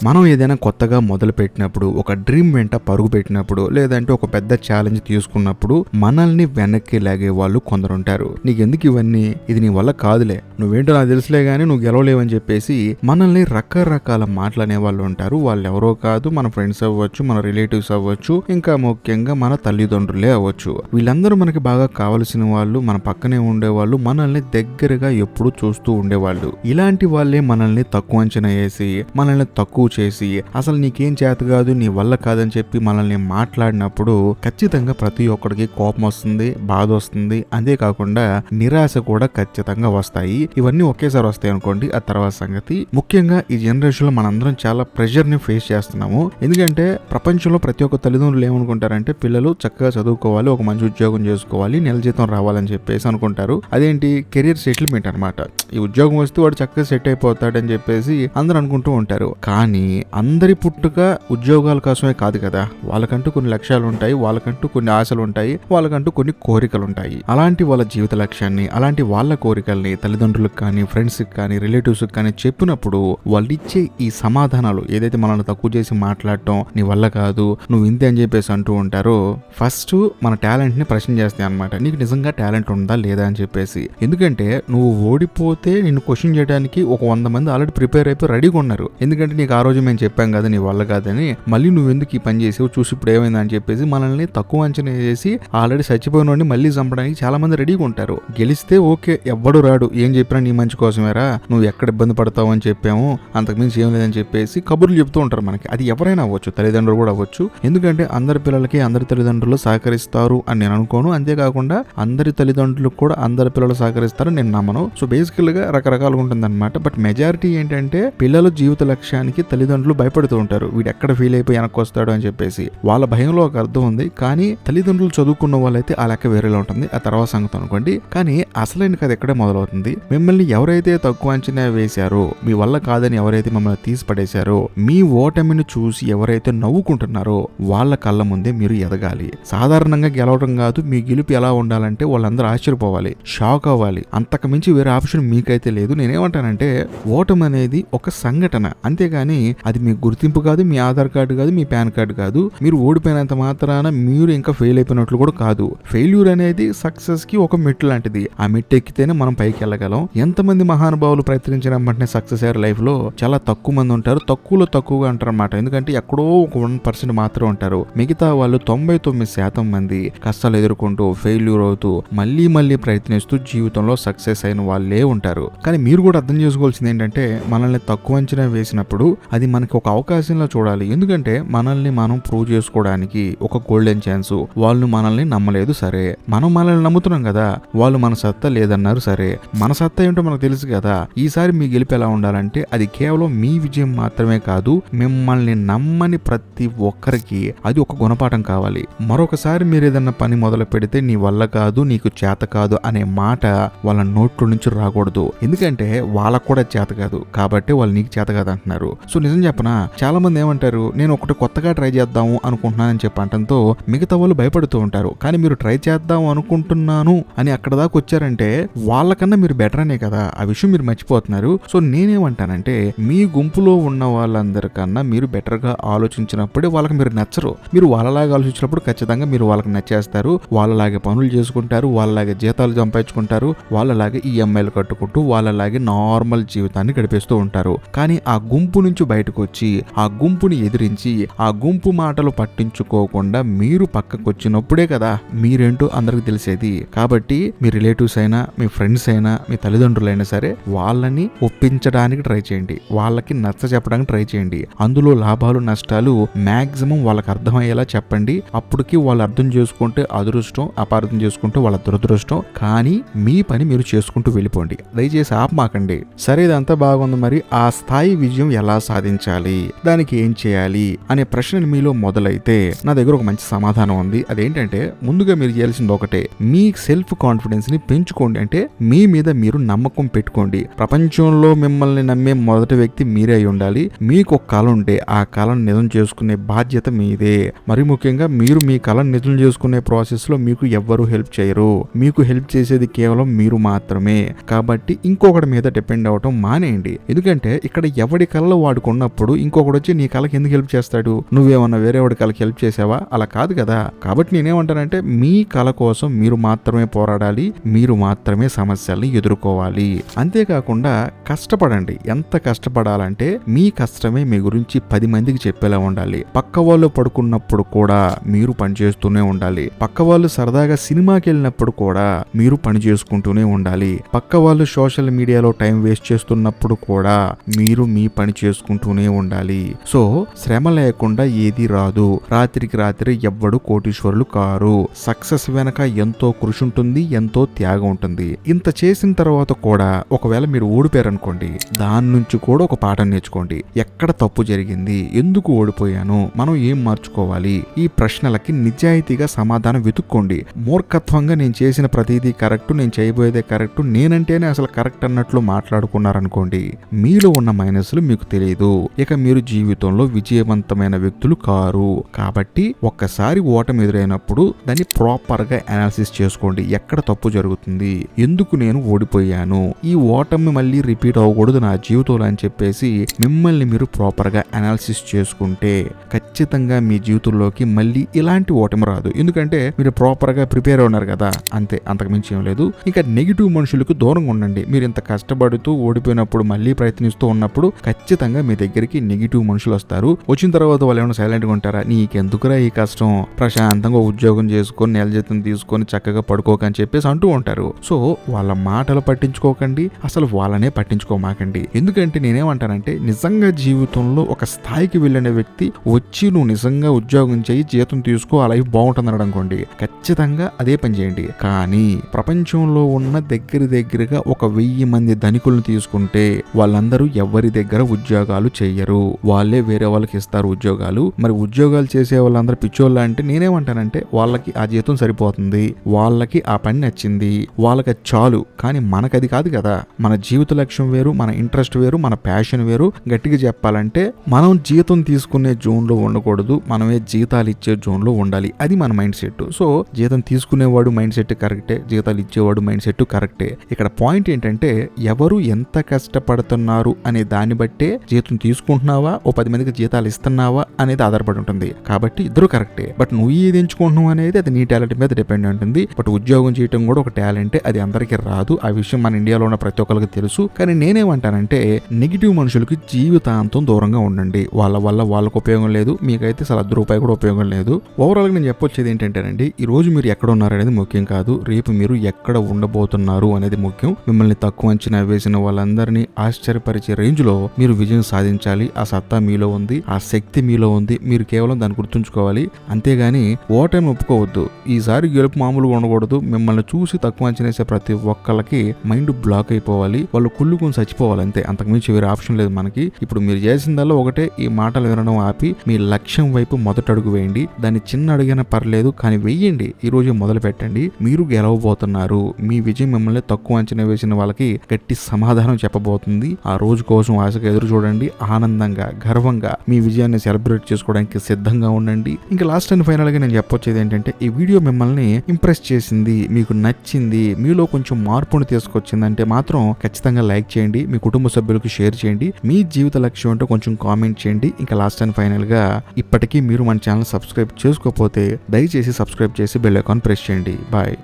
మనం ఏదైనా కొత్తగా మొదలు పెట్టినప్పుడు, ఒక డ్రీమ్ వెంట పరుగు పెట్టినప్పుడు, లేదంటే ఒక పెద్ద ఛాలెంజ్ తీసుకున్నప్పుడు మనల్ని వెనక్కి లాగే వాళ్ళు కొందరుంటారు. నీకెందుకు ఇవన్నీ, ఇది నీ వల్ల కాదులే, నువ్వేంటో నాకు తెలుసులే గానీ నువ్వు గెలవలేవని చెప్పేసి మనల్ని రకరకాల మాటలనే వాళ్ళు ఉంటారు. వాళ్ళు ఎవరో కాదు, మన ఫ్రెండ్స్ అవ్వచ్చు, మన రిలేటివ్స్ అవ్వచ్చు, ఇంకా ముఖ్యంగా మన తల్లిదండ్రులే అవ్వచ్చు. వీళ్ళందరూ మనకి బాగా కావలసిన వాళ్ళు, మన పక్కనే ఉండేవాళ్ళు, మనల్ని దగ్గరగా ఎప్పుడు చూస్తూ ఉండేవాళ్ళు. ఇలాంటి వాళ్ళే మనల్ని తక్కువ అంచనా వేసి, మనల్ని తక్కువ చేసి, అసలు నీకేం చేత కాదు, నీ వల్ల కాదని చెప్పి మనల్ని మాట్లాడినప్పుడు ఖచ్చితంగా ప్రతి ఒక్కడికి కోపం వస్తుంది, బాధ వస్తుంది. అంతేకాకుండా నిరాశ కూడా ఖచ్చితంగా వస్తాయి. ఇవన్నీ ఒకేసారి వస్తాయి అనుకోండి, ఆ తర్వాత సంగతి. ముఖ్యంగా ఈ జనరేషన్ లో మనందరం చాలా ప్రెషర్ ని ఫేస్ చేస్తున్నాము. ఎందుకంటే ప్రపంచంలో ప్రతి ఒక్క తల్లిదండ్రులు ఏమనుకుంటారంటే పిల్లలు చక్కగా చదువుకోవాలి, ఒక మంచి ఉద్యోగం చేసుకోవాలి, నెల జీతం రావాలని చెప్పేసి అనుకుంటారు. అదేంటి, కెరియర్ సెటిల్మెంట్ అనమాట. ఈ ఉద్యోగం వస్తే వాడు చక్కగా సెట్ అయిపోతాడని చెప్పేసి అందరూ అనుకుంటూ ఉంటారు. కానీ అందరి పుట్టుక ఉద్యోగాల కోసమే కాదు కదా. వాళ్ళకంటూ కొన్ని లక్ష్యాలు ఉంటాయి, వాళ్ళకంటూ కొన్ని ఆశలు ఉంటాయి, వాళ్ళకంటూ కొన్ని కోరికలు ఉంటాయి. అలాంటి వాళ్ళ జీవిత లక్ష్యాన్ని, అలాంటి వాళ్ళ కోరికల్ని తల్లిదండ్రులకు కానీ, ఫ్రెండ్స్ కి కానీ, రిలేటివ్స్ కి కానీ చెప్పినప్పుడు వాళ్ళు ఇచ్చే ఈ సమాధానాలు, ఏదైతే మనల్ని తక్కువ చేసి మాట్లాడటం, నీ వల్ల కాదు, నువ్వు ఇంతే అని చెప్పేసి అంటూ ఉంటారో, ఫస్ట్ మన టాలెంట్ ని ప్రశ్న చేస్తాయి అనమాట. నీకు నిజంగా టాలెంట్ ఉందా లేదా అని చెప్పేసి. ఎందుకంటే నువ్వు ఓడిపోతే నిన్ను క్వశ్చన్ చేయడానికి ఒక 100 మంది ఆల్రెడీ ప్రిపేర్ అయిపోయి రెడీగా ఉన్నారు. ఎందుకంటే నీకు ఆ రోజు మేము చెప్పాం కదా నీ వల్ల కాదని, మళ్ళీ నువ్వు ఎందుకు ఈ పని చేసావు, చూసి ఇప్పుడు ఏమైందని చెప్పేసి మనల్ని తక్కువ అంచనా చేసి ఆల్రెడీ చచ్చిపోయిన వాడిని మళ్ళీ చంపడానికి చాలా మంది రెడీగా ఉంటారు. గెలిస్తే ఓకే, ఎవ్వడు రాడు, ఏం చెప్పినా నీ మంచి కోసమేరా, నువ్వు ఎక్కడ ఇబ్బంది పడతావు అని చెప్పాము, అంతకుమించి ఏం లేదని చెప్పేసి కబుర్లు చెప్తూ ఉంటారు మనకి. అది ఎవరైనా అవ్వచ్చు, తల్లిదండ్రులు కూడా అవ్వచ్చు. ఎందుకంటే అందరి పిల్లలకి అందరి తల్లిదండ్రులు సహకరిస్తారు అని నేను అనుకోను. అంతేకాకుండా అందరి తల్లిదండ్రులకు కూడా అందరి పిల్లలు సహకరిస్తారని నేను నమ్మను. సో బేసికల్ గా రకరకాలుగా ఉంటుంది అనమాట. బట్ మెజారిటీ ఏంటంటే పిల్లలు జీవిత లక్ష్యానికి తల్లిదండ్రులు భయపడుతూ ఉంటారు. వీడు ఎక్కడ ఫెయిల్ అయిపోయి వెనక్కి వస్తాడు అని చెప్పేసి. వాళ్ళ భయంలో ఒక అర్థం ఉంది. కానీ తల్లిదండ్రులు చదువుకున్న వాళ్ళైతే ఆ లెక్క వేరేలా ఉంటుంది. ఆ తర్వాత సంగతి అనుకోండి. కానీ అసలైన కథ ఎక్కడే మొదలవుతుంది. మిమ్మల్ని ఎవరైతే తక్కువ అంచనా వేశారో, మీ వల్ల కాదని ఎవరైతే మిమ్మల్ని తీసి పడేశారో, మీ ఓటమిని చూసి ఎవరైతే నవ్వుకుంటున్నారో వాళ్ళ కళ్ళ ముందే మీరు ఎదగాలి. సాధారణంగా గెలవడం కాదు, మీ గెలుపు ఎలా ఉండాలంటే వాళ్ళందరూ ఆశ్చర్యపోవాలి, షాక్ అవ్వాలి. అంతకు మించి వేరే ఆప్షన్ మీకైతే లేదు. నేనేమంటానంటే ఓటమి అనేది ఒక సంఘటన, అంతేగాని అది మీ గుర్తింపు కాదు, మీ ఆధార్ కార్డు కాదు, మీ పాన్ కార్డు కాదు. మీరు ఓడిపోయినంత మాత్రాన మీరు ఇంకా ఫెయిల్ అయిపోయినట్లు కూడా కాదు. ఫెయిల్యూర్ అనేది సక్సెస్ కి ఒక మెట్టు లాంటిది. ఆ మెట్టు ఎక్కితేనే మనం పైకి వెళ్ళగలం. ఎంతమంది మహానుభావులు ప్రయత్నించిన వెంటనే సక్సెస్ అయ్యారు లైఫ్ లో? చాలా తక్కువ మంది ఉంటారు. తక్కువలో తక్కువగా అంటారు అన్నమాట. ఎందుకంటే ఎక్కడో ఒక 1% మాత్రం ఉంటారు. మిగతా వాళ్ళు 99% మంది కష్టాలు ఎదుర్కొంటూ, ఫెయిల్యూర్ అవుతూ, మళ్ళీ ప్రయత్నిస్తూ జీవితంలో సక్సెస్ అయిన వాళ్ళే ఉంటారు. కానీ మీరు కూడా అర్థం చేసుకోవాల్సింది ఏంటంటే మనల్ని తక్కువ అంచనా వేసినప్పుడు అది మనకి ఒక అవకాశంలో చూడాలి. ఎందుకంటే మనల్ని మనం ప్రూవ్ చేసుకోవడానికి ఒక గోల్డెన్ ఛాన్స్. వాళ్ళు మనల్ని నమ్మలేదు సరే, మనం మనల్ని నమ్ముతున్నాం కదా. వాళ్ళు మన సత్తా లేదన్నారు సరే, మన సత్తా ఏంటో మనకు తెలుసు కదా. ఈసారి మీ గెలుపు ఎలా ఉండాలంటే అది కేవలం మీ విజయం మాత్రమే కాదు, మిమ్మల్ని నమ్మని ప్రతి ఒక్కరికి అది ఒక గుణపాఠం కావాలి. మరొకసారి మీరు ఏదన్నా పని మొదలు పెడితే నీ వల్ల కాదు, నీకు చేత కాదు అనే మాట వాళ్ళ నోట్ల నుంచి రాకూడదు. ఎందుకంటే వాళ్ళకు కూడా చేత కాదు కాబట్టి వాళ్ళు నీకు చేత కాదు అంటున్నారు. సో నిజం చెప్పనా, చాలా మంది ఏమంటారు, నేను ఒకటి కొత్తగా ట్రై చేద్దాము అనుకుంటున్నానని చెప్పి అంటంతో మిగతా వాళ్ళు భయపడుతూ ఉంటారు. కానీ మీరు ట్రై చేద్దాం అనుకుంటున్నాను అని అక్కడ దాకా వచ్చారంటే వాళ్ళకన్నా మీరు బెటర్ అనే కదా. ఆ విషయం మీరు మర్చిపోతున్నారు. సో నేనేమంటానంటే మీ గుంపులో ఉన్న వాళ్ళందరికన్నా మీరు బెటర్ గా ఆలోచించినప్పుడే వాళ్ళకి మీరు నచ్చరు. మీరు వాళ్ళలాగా ఆలోచించినప్పుడు ఖచ్చితంగా మీరు వాళ్ళకి నచ్చేస్తారు. వాళ్ళలాగే పనులు చేసుకుంటారు, వాళ్ళలాగే జీతాలు సంపాదించుకుంటారు, వాళ్ళలాగే ఈఎంఐలు కట్టుకుంటూ వాళ్ళలాగే నార్మల్ జీవితాన్ని గడిపేస్తూ ఉంటారు. కానీ ఆ గుంపు నుంచి బయటకు వచ్చి ఆ గుంపుని ఎదిరించి ఆ గుంపు మాటలు పట్టించుకోకుండా మీరు పక్కకు వచ్చినప్పుడే కదా మీరేంటో అందరికి తెలిసేది. కాబట్టి మీ రిలేటివ్స్ అయినా, మీ ఫ్రెండ్స్ అయినా, మీ తల్లిదండ్రులైనా సరే వాళ్ళని ఒప్పించడానికి ట్రై చేయండి, వాళ్ళకి నచ్చ చెప్పడానికి ట్రై చేయండి. అందులో లాభాలు నష్టాలు మాక్సిమం వాళ్ళకి అర్థమయ్యేలా చెప్పండి. అప్పటికి వాళ్ళు అర్థం చేసుకుంటే అదృష్టం, అపార్థం చేసుకుంటే వాళ్ళ దురదృష్టం. కానీ మీ పని మీరు చేసుకుంటూ వెళ్ళిపోండి, దయచేసి ఆపమాకండి. సరే ఇదంతా బాగుంది, మరి ఆ స్థాయి విజయం ఎలా సాధించాలి, దానికి ఏం చేయాలి అనే ప్రశ్న మీలో మొదలైతే నా దగ్గర ఒక మంచి సమాధానం ఉంది. అదేంటంటే ముందుగా మీరు చేయాల్సింది ఒకటే, మీ సెల్ఫ్ కాన్ఫిడెన్స్ ని పెంచుకోండి. అంటే మీ మీద మీరు నమ్మకం పెట్టుకోండి. ప్రపంచంలో మిమ్మల్ని నమ్మే మొదటి వ్యక్తి మీరే అయి ఉండాలి. మీకు ఒక కళ ఉంటే ఆ కళను నిజం చేసుకునే బాధ్యత మీదే. మరి ముఖ్యంగా మీరు మీ కళను నిజం చేసుకునే ప్రాసెస్ లో మీకు ఎవ్వరూ హెల్ప్ చేయరు. మీకు హెల్ప్ చేసేది కేవలం మీరు మాత్రమే. కాబట్టి కాబట్టి ఇంకొకటి మీద డిపెండ్ అవటం మానేయండి. ఎందుకంటే ఇక్కడ ఎవడి కళలో వాడుకున్నప్పుడు ఇంకొకటి వచ్చి నీ కళకి ఎందుకు హెల్ప్ చేస్తాడు? నువ్వేమన్నా వేరే వాడి కళకి హెల్ప్ చేసావా? అలా కాదు కదా. కాబట్టి నేనేమంటానంటే మీ కళ కోసం మీరు మాత్రమే పోరాడాలి, మీరు మాత్రమే సమస్యల్ని ఎదుర్కోవాలి. అంతేకాకుండా కష్టపడండి. ఎంత కష్టపడాలంటే మీ కష్టమే మీ గురించి 10 మందికి చెప్పేలా ఉండాలి. పక్క వాళ్ళు పడుకున్నప్పుడు కూడా మీరు పని చేస్తూనే ఉండాలి. పక్క వాళ్ళు సరదాగా సినిమాకి వెళ్ళినప్పుడు కూడా మీరు పని చేసుకుంటూనే ఉండాలి. పక్క వాళ్ళు సోషల్ మీడియాలో టైం వేస్ట్ చేస్తున్నప్పుడు కూడా మీరు మీ పని చేసుకుంటూనే ఉండాలి. సో శ్రమ లేకుండా ఏది రాదు. రాత్రికి రాత్రి ఎవ్వడు కోటీశ్వరులు కారు. సక్సెస్ వెనక ఎంతో కృషి ఉంటుంది, ఎంతో త్యాగం ఉంటుంది. ఇంత చేసిన తర్వాత కూడా ఒకవేళ మీరు ఓడిపోయారనుకోండి, దాని నుంచి కూడా ఒక పాఠం నేర్చుకోండి. ఎక్కడ తప్పు జరిగింది, ఎందుకు ఓడిపోయాను, మనం ఏం మార్చుకోవాలి, ఈ ప్రశ్నలకి నిజాయితీగా సమాధానం వెతుక్కోండి. మూర్ఖత్వంగా నేను చేసిన ప్రతిదీ కరెక్ట్, నేను చేయబోయేదే కరెక్ట్, నేనంటేనే అసలు కరెక్ట్ అన్నట్లు మాట్లాడుకున్నారనుకోండి, మీలో ఉన్న మైనస్లు మీకు తెలియదు. ఇక మీరు జీవితంలో విజయవంతమైన వ్యక్తులు కారు. కాబట్టి ఒక్కసారి ఓటమి ఎదురైనప్పుడు దాన్ని ప్రాపర్ గా అనాలిసిస్ చేసుకోండి. ఎక్కడ తప్పు జరుగుతుంది, ఎందుకు నేను ఓడిపోయాను, ఈ ఓటమి మళ్ళీ రిపీట్ అవ్వకూడదు నా జీవితంలో అని చెప్పేసి మిమ్మల్ని మీరు ప్రాపర్ గా అనాలిసిస్ చేసుకుంటే ఖచ్చితంగా మీ జీవితంలోకి మళ్ళీ ఇలాంటి ఓటమి రాదు. ఎందుకంటే మీరు ప్రాపర్ గా ప్రిపేర్ ఉన్నారు కదా, అంతే, అంతకు మించి ఏం లేదు. ఇంకా నెగిటివ్ మనుషులకు దూరంగా ఉండండి. మీరు ఇంత కష్టపడుతూ ఓడిపోయినప్పుడు మళ్ళీ ప్రయత్నిస్తూ ఉన్నప్పుడు ఖచ్చితంగా మీ దగ్గరికి నెగిటివ్ మనుషులు వస్తారు. వచ్చిన తర్వాత వాళ్ళు ఏమైనా సైలెంట్ గా ఉంటారా, నీకెందుకురా ఈ కష్టం, ప్రశాంతంగా ఉద్యోగం చేసుకొని నెల జీతం తీసుకొని చక్కగా పడుకోకని చెప్పేసి అంటూ ఉంటారు. సో వాళ్ళ మాటలు పట్టించుకోకండి, అసలు వాళ్ళనే పట్టించుకోమాకండి. ఎందుకంటే నేనేమంటానంటే నిజంగా జీవితంలో ఒక స్థాయికి వెళ్ళిన వ్యక్తి వచ్చి నువ్వు నిజంగా ఉద్యోగం చేయి, జీతం తీసుకో, ఆ లైఫ్ బాగుంటుంది అన్నాడు అనుకోండి, ఖచ్చితంగా అదే పని చేయండి. కానీ ప్రపంచంలో ఉన్న దగ్గరగా ఒక 1000 మంది ధనికులను తీసుకుంటే వాళ్ళందరూ ఎవరి దగ్గర ఉద్యోగాలు చెయ్యరు, వాళ్ళే వేరే వాళ్ళకి ఇస్తారు ఉద్యోగాలు. మరి ఉద్యోగాలు చేసే వాళ్ళందరూ పిచ్చోళ్ళ అంటే నేనేమంటానంటే వాళ్ళకి ఆ జీతం సరిపోతుంది, వాళ్ళకి ఆ పని నచ్చింది, వాళ్ళకి చాలు. కానీ మనకది కాదు కదా. మన జీవిత లక్ష్యం వేరు, మన ఇంట్రెస్ట్ వేరు, మన ప్యాషన్ వేరు. గట్టిగా చెప్పాలంటే మనం జీతం తీసుకునే జోన్ లో ఉండకూడదు, మనమే జీతాలు ఇచ్చే జోన్ లో ఉండాలి. అది మన మైండ్ సెట్. సో జీతం తీసుకునేవాడు మైండ్ సెట్ కరెక్టే, జీతాలు ఇచ్చేవాడు మైండ్ సెట్ కరెక్టే. ఇక్కడ పాయింట్ ఏంటంటే ఎవరు ఎంత కష్టపడుతున్నారు అనే దాన్ని బట్టే జీతం తీసుకుంటున్నావా, ఓ 10 మందికి జీతాలు ఇస్తున్నావా అనేది ఆధారపడి ఉంటుంది. కాబట్టి ఇద్దరు కరెక్టే. బట్ నువ్వు ఏది ఎంచుకుంటున్నావు అనేది అది నీ టాలెంట్ మీద డిపెండ్ ఉంటుంది. బట్ ఉద్యోగం చేయడం కూడా ఒక టాలెంటే, అది అందరికీ రాదు. ఆ విషయం మన ఇండియాలో ఉన్న ప్రతి ఒక్కరికి తెలుసు. కానీ నేనేమంటానంటే నెగిటివ్ మనుషులకి జీవితాంతం దూరంగా ఉండండి. వాళ్ళ వల్ల వాళ్ళకు ఉపయోగం లేదు, మీకైతే అసలు ₹1 కూడా ఉపయోగం లేదు. ఓవరాల్ గా నేను చెప్పొచ్చేది ఏంటంటేనండి, ఈ రోజు మీరు ఎక్కడ ఉన్నారు అనేది ముఖ్యం కాదు, రేపు మీరు ఎక్కడ ఉండబోతున్నారు అనేది ముఖ్యం. మిమ్మల్ని తక్కువ అంచనా వేసిన వాళ్ళందరినీ ఆశ్చర్యపరిచే రేంజ్ లో మీరు విజయం సాధించాలి. ఆ సత్తా మీలో ఉంది, ఆ శక్తి మీలో ఉంది. మీరు కేవలం దాన్ని గుర్తుంచుకోవాలి. అంతేగాని ఓటమి ఒప్పుకోవద్దు. ఈసారి గెలుపు మామూలుగా ఉండకూడదు. మిమ్మల్ని చూసి తక్కువ అంచనా వేసే ప్రతి ఒక్కళ్ళకి మైండ్ బ్లాక్ అయిపోవాలి, వాళ్ళు కుళ్ళుకొని చచ్చిపోవాలి, అంతే. అంతకుమించి వేరే ఆప్షన్ లేదు మనకి. ఇప్పుడు మీరు చేసిందల్లా ఒకటే, ఈ మాటలు వినడం ఆపి మీ లక్ష్యం వైపు మొదటి అడుగు వేయండి. దాన్ని చిన్న అడుగైనా పర్లేదు కానీ వెయ్యండి. ఈ రోజు మొదలు పెట్టండి. మీరు గెలవబోతున్నారు. మీ విజయం మిమ్మల్ని తక్కువ అంచనా వేసిన వాళ్ళకి గట్టి సమాధానం చెప్పబోతుంది. ఆ రోజు కోసం ఆశగా ఎదురు చూడండి. ఆనందంగా, గర్వంగా మీ విజయాన్ని సెలబ్రేట్ చేసుకోవడానికి సిద్ధంగా ఉండండి. ఇంకా లాస్ట్ అండ్ ఫైనల్ గా నేను చెప్పొచ్చేది ఏంటంటే, ఈ వీడియో మిమ్మల్ని ఇంప్రెస్ చేసింది, మీకు నచ్చింది, మీలో కొంచెం మార్పును తీసుకొచ్చిందంటే మాత్రం ఖచ్చితంగా లైక్ చేయండి, మీ కుటుంబ సభ్యులకు షేర్ చేయండి, మీ జీవిత లక్ష్యం అంటే కొంచెం కామెంట్ చేయండి. ఇంకా లాస్ట్ అండ్ ఫైనల్ గా ఇప్పటికీ మీరు మన ఛానల్ సబ్స్క్రైబ్ చేసుకోకపోతే దయచేసి సబ్స్క్రైబ్ చేసి బెల్ ఐకాన్ ప్రెస్ చేయండి. బాయ్.